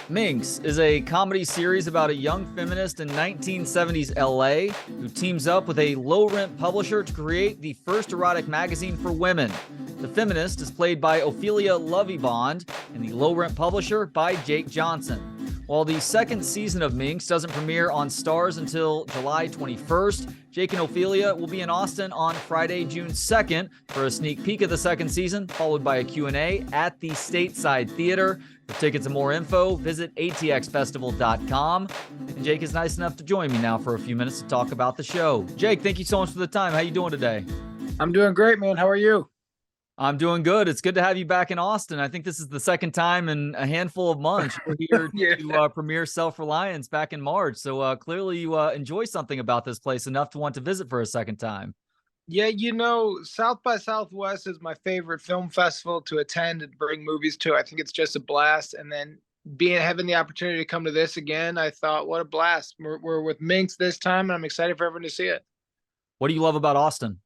MINX is a comedy series about a young feminist in 1970s LA who teams up with a low-rent publisher to create the first erotic magazine for women. The feminist is played by Ophelia Lovibond and the low-rent publisher by Jake Johnson. While the second season of MINX doesn't premiere on STARZ until July 21st, Jake and Ophelia will be in Austin on Friday, June 2nd for a sneak peek of the second season, followed by a Q&A at the Stateside Theater. For tickets and more info, visit ATXFestival.com. And Jake is nice enough to join me now for a few minutes to talk about the show. Jake, thank you so much for the time. How you doing today? I'm doing great, man. How are you? I'm doing good. It's good to have you back in Austin. I think this is the second time in a handful of months we're here Yeah. to premiere Self-Reliance back in March. So clearly you enjoy something about this place enough to want to visit for a second time. Yeah, South by Southwest is my favorite film festival to attend and bring movies to. I think it's just a blast. And then having the opportunity to come to this again, I thought, what a blast. We're with MINX this time, and I'm excited for everyone to see it. What do you love about Austin?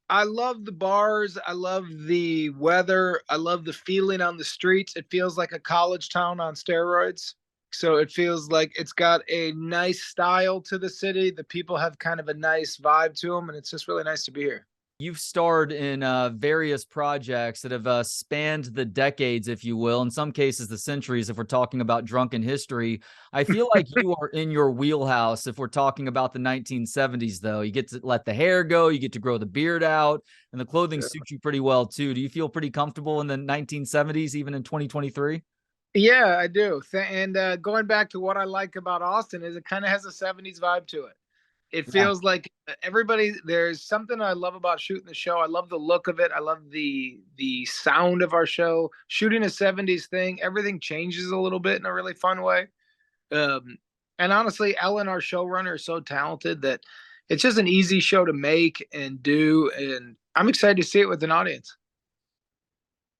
I love the bars. I love the weather. I love the feeling on the streets. It feels like a college town on steroids. So it feels like it's got a nice style to the city. The people have kind of a nice vibe to them, and it's just really nice to be here. You've starred in various projects that have spanned the decades, if you will, in some cases the centuries, if we're talking about drunken history. I feel like you are in your wheelhouse if we're talking about the 1970s, though. You get to let the hair go, you get to grow the beard out, and the clothing suits you pretty well, too. Do you feel pretty comfortable in the 1970s, even in 2023? Yeah, I do. And going back to what I like about Austin is it kind of has a 70s vibe to it. It feels like there's something I love about shooting the show. I love the look of it. I love the sound of our show. Shooting a 70s thing, everything changes a little bit in a really fun way. And honestly, Ellen, our showrunner, is so talented that it's just an easy show to make and do. And I'm excited to see it with an audience.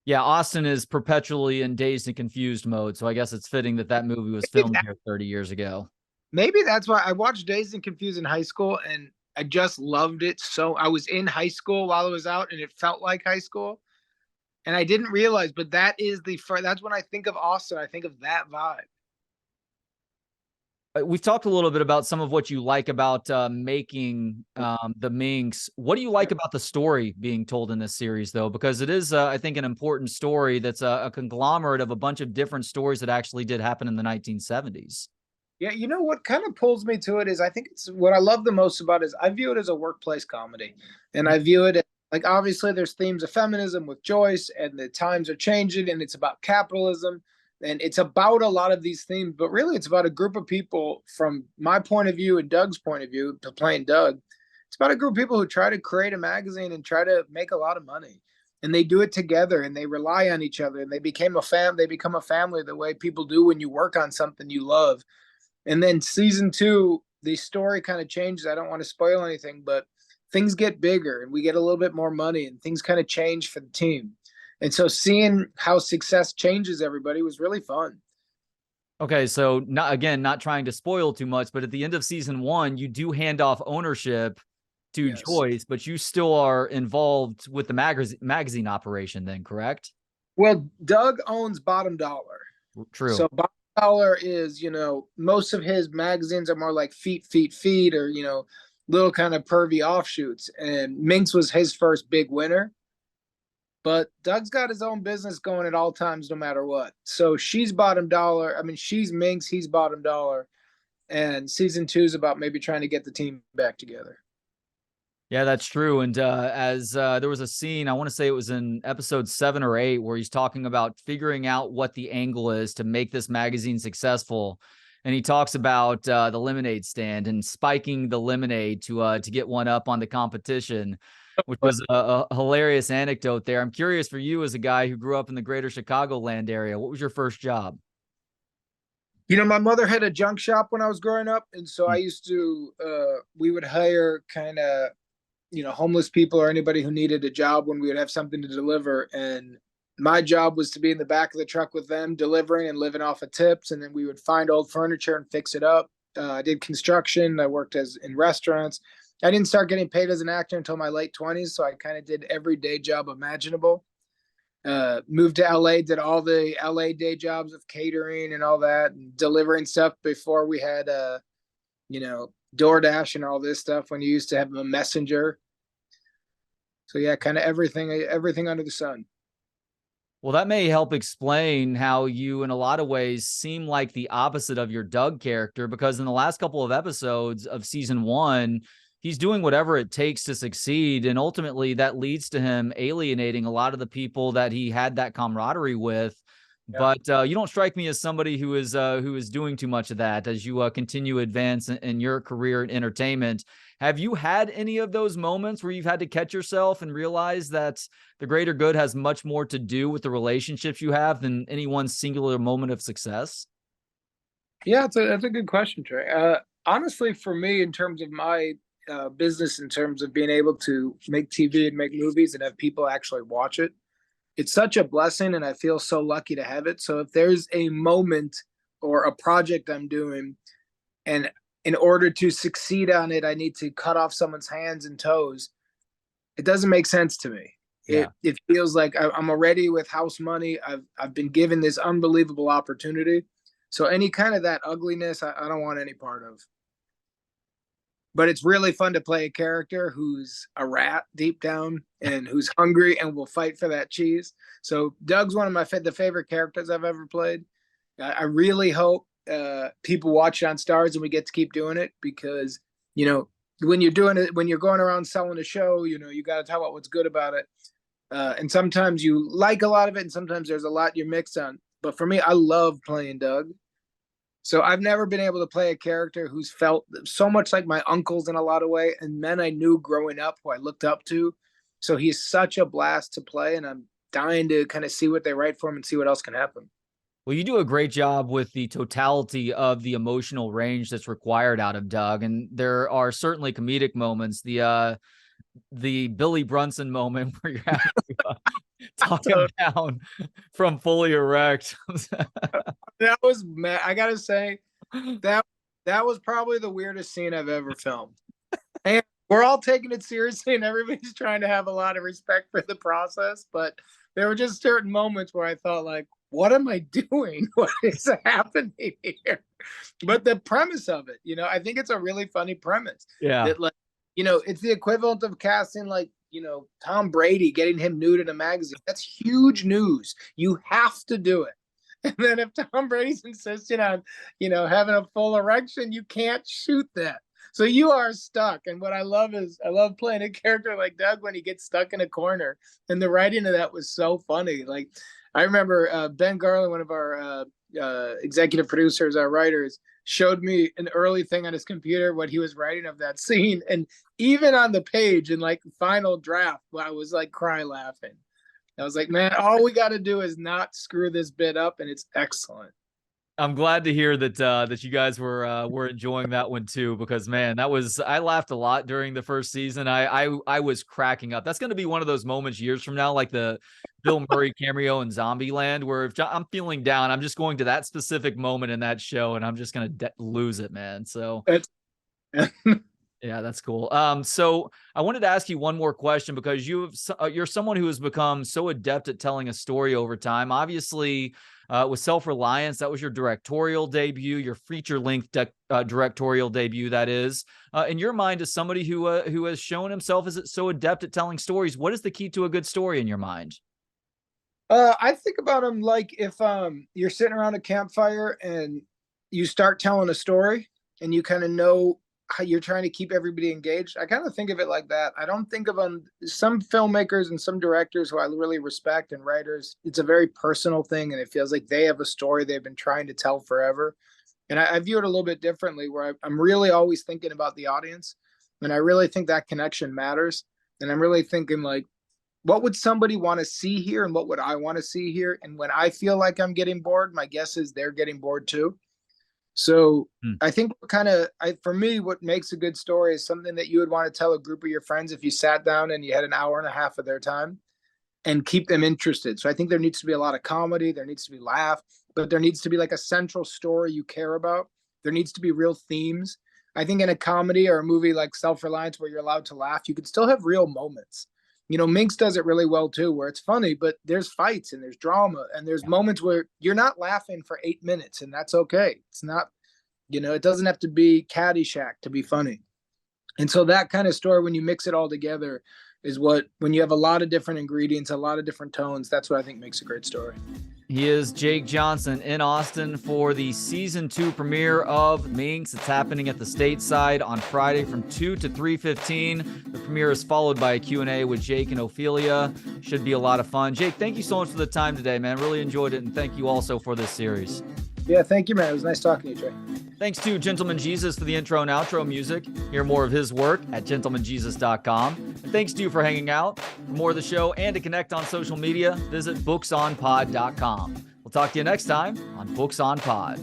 Yeah, Austin is perpetually in dazed and confused mode. So I guess it's fitting that movie was filmed here 30 years ago. Maybe that's why I watched Dazed and Confused in high school, and I just loved it. So I was in high school while it was out, and it felt like high school. And I didn't realize, but that's when I think of Austin, I think of that vibe. We've talked a little bit about some of what you like about making the MINX. What do you like about the story being told in this series, though? Because it is, I think, an important story that's a conglomerate of a bunch of different stories that actually did happen in the 1970s. Yeah, you know what kind of pulls me to it is I think it's what I love the most about it is I view it as a workplace comedy. And I view it as, like, obviously there's themes of feminism with Joyce, and the times are changing, and it's about capitalism, and it's about a lot of these themes, but really it's about a group of people from my point of view and Doug's point of view, playing Doug. It's about a group of people who try to create a magazine and try to make a lot of money. And they do it together, and they rely on each other, and they become a family the way people do when you work on something you love. And then season 2, the story kind of changes. I don't want to spoil anything, but things get bigger and we get a little bit more money, and things kind of change for the team. And so seeing how success changes everybody was really fun. Okay, so not trying to spoil too much, but at the end of season 1, you do hand off ownership to Joyce, but you still are involved with the magazine operation then, correct? Well, Doug owns Bottom Dollar. True. So Bottom Dollar is, most of his magazines are more like feet, or, little kind of pervy offshoots. And MINX was his first big winner. But Doug's got his own business going at all times, no matter what. So she's Bottom Dollar. I mean, she's MINX, he's Bottom Dollar. And season 2 is about maybe trying to get the team back together. Yeah, that's true. And as there was a scene, I want to say it was in episode 7 or 8, where he's talking about figuring out what the angle is to make this magazine successful. And he talks about the lemonade stand and spiking the lemonade to get one up on the competition, which was a hilarious anecdote there. I'm curious for you, as a guy who grew up in the greater Chicagoland area, what was your first job? My mother had a junk shop when I was growing up. And so I used to, we would hire kind of, homeless people or anybody who needed a job when we would have something to deliver. And my job was to be in the back of the truck with them, delivering and living off of tips. And then we would find old furniture and fix it up. I did construction. I worked in restaurants. I didn't start getting paid as an actor until my late 20s. So I kind of did every day job imaginable. moved to LA, did all the LA day jobs of catering and all that, and delivering stuff before we had, DoorDash and all this stuff when you used to have a messenger. So yeah, kind of everything under the sun. Well, that may help explain how you, in a lot of ways, seem like the opposite of your Doug character, because in the last couple of episodes of season 1, he's doing whatever it takes to succeed. And ultimately, that leads to him alienating a lot of the people that he had that camaraderie with. Yeah. But you don't strike me as somebody who is doing too much of that as you continue to advance in your career in entertainment. Have you had any of those moments where you've had to catch yourself and realize that the greater good has much more to do with the relationships you have than any one singular moment of success? Yeah, that's a good question, Trey. Honestly, for me, in terms of my business, in terms of being able to make TV and make movies and have people actually watch it, it's such a blessing, and I feel so lucky to have it. So if there's a moment or a project I'm doing, and in order to succeed on it, I need to cut off someone's hands and toes, it doesn't make sense to me. Yeah. It feels like I'm already with house money. I've been given this unbelievable opportunity. So any kind of that ugliness, I don't want any part of. But it's really fun to play a character who's a rat deep down and who's hungry and will fight for that cheese. So Doug's one of my the favorite characters I've ever played. I really hope people watch it on STARZ and we get to keep doing it, because when you're doing it, when you're going around selling a show, you got to talk about what's good about it. And sometimes you like a lot of it, and sometimes there's a lot you're mixed on. But for me, I love playing Doug. So I've never been able to play a character who's felt so much like my uncles in a lot of way, and men I knew growing up who I looked up to. So he's such a blast to play, and I'm dying to kind of see what they write for him and see what else can happen. Well, you do a great job with the totality of the emotional range that's required out of Doug, and there are certainly comedic moments. The Billy Brunson moment where you're having to talk him down from fully erect. That was, I gotta say, that was probably the weirdest scene I've ever filmed. And we're all taking it seriously, and everybody's trying to have a lot of respect for the process. But there were just certain moments where I thought, like, what am I doing? What is happening here? But the premise of it, I think it's a really funny premise. Yeah. That, like, it's the equivalent of casting, like, Tom Brady, getting him nude in a magazine. That's huge news. You have to do it. And then if Tom Brady's insisting on, having a full erection, you can't shoot that. So you are stuck. And what I love is I love playing a character like Doug when he gets stuck in a corner. And the writing of that was so funny. Like, I remember Ben Garland, one of our executive producers, our writers, showed me an early thing on his computer, what he was writing of that scene. And even on the page in like final draft, I was like cry laughing. I was like, man, all we got to do is not screw this bit up, and it's excellent. I'm glad to hear that you guys were enjoying that one too, because man, I laughed a lot during the first season. I was cracking up. That's going to be one of those moments years from now, like the Bill Murray cameo in Zombieland, where if I'm feeling down, I'm just going to that specific moment in that show, and I'm just going to lose it, man. So yeah, that's cool. So I wanted to ask you one more question, because you're someone who has become so adept at telling a story over time. Obviously, with Self-Reliance, that was your directorial debut, your feature-length directorial debut, that is. In your mind, as somebody who has shown himself as so adept at telling stories, what is the key to a good story in your mind? I think about them like if you're sitting around a campfire and you start telling a story and you kind of know how you're trying to keep everybody engaged. I kind of think of it like that. I don't think of them, some filmmakers and some directors who I really respect, and writers, it's a very personal thing, and it feels like they have a story they've been trying to tell forever. And I view it a little bit differently, where I'm really always thinking about the audience, and I really think that connection matters. And I'm really thinking, like, what would somebody want to see here, and what would I want to see here? And when I feel like I'm getting bored, my guess is they're getting bored too. So I think for me, what makes a good story is something that you would want to tell a group of your friends if you sat down and you had an hour and a half of their time, and keep them interested. So I think there needs to be a lot of comedy. There needs to be laugh, but there needs to be like a central story you care about. There needs to be real themes. I think in a comedy or a movie like Self-Reliance, where you're allowed to laugh, you can still have real moments. MINX does it really well too, where it's funny, but there's fights and there's drama and there's moments where you're not laughing for 8 minutes, and that's okay. It's not, it doesn't have to be Caddyshack to be funny. And so that kind of story, when you mix it all together, is when you have a lot of different ingredients, a lot of different tones, that's what I think makes a great story. He is Jake Johnson in Austin for the season 2 premiere of MINX. It's happening at the Stateside on Friday from 2 to 3:15. The premiere is followed by a Q&A with Jake and Ophelia. Should be a lot of fun. Jake, thank you so much for the time today, man. Really enjoyed it, and thank you also for this series. Yeah, thank you, man. It was nice talking to you, Trey. Thanks to Gentleman Jesus for the intro and outro music. Hear more of his work at gentlemanjesus.com. And thanks to you for hanging out. For more of the show and to connect on social media, visit booksonpod.com. We'll talk to you next time on Books on Pod.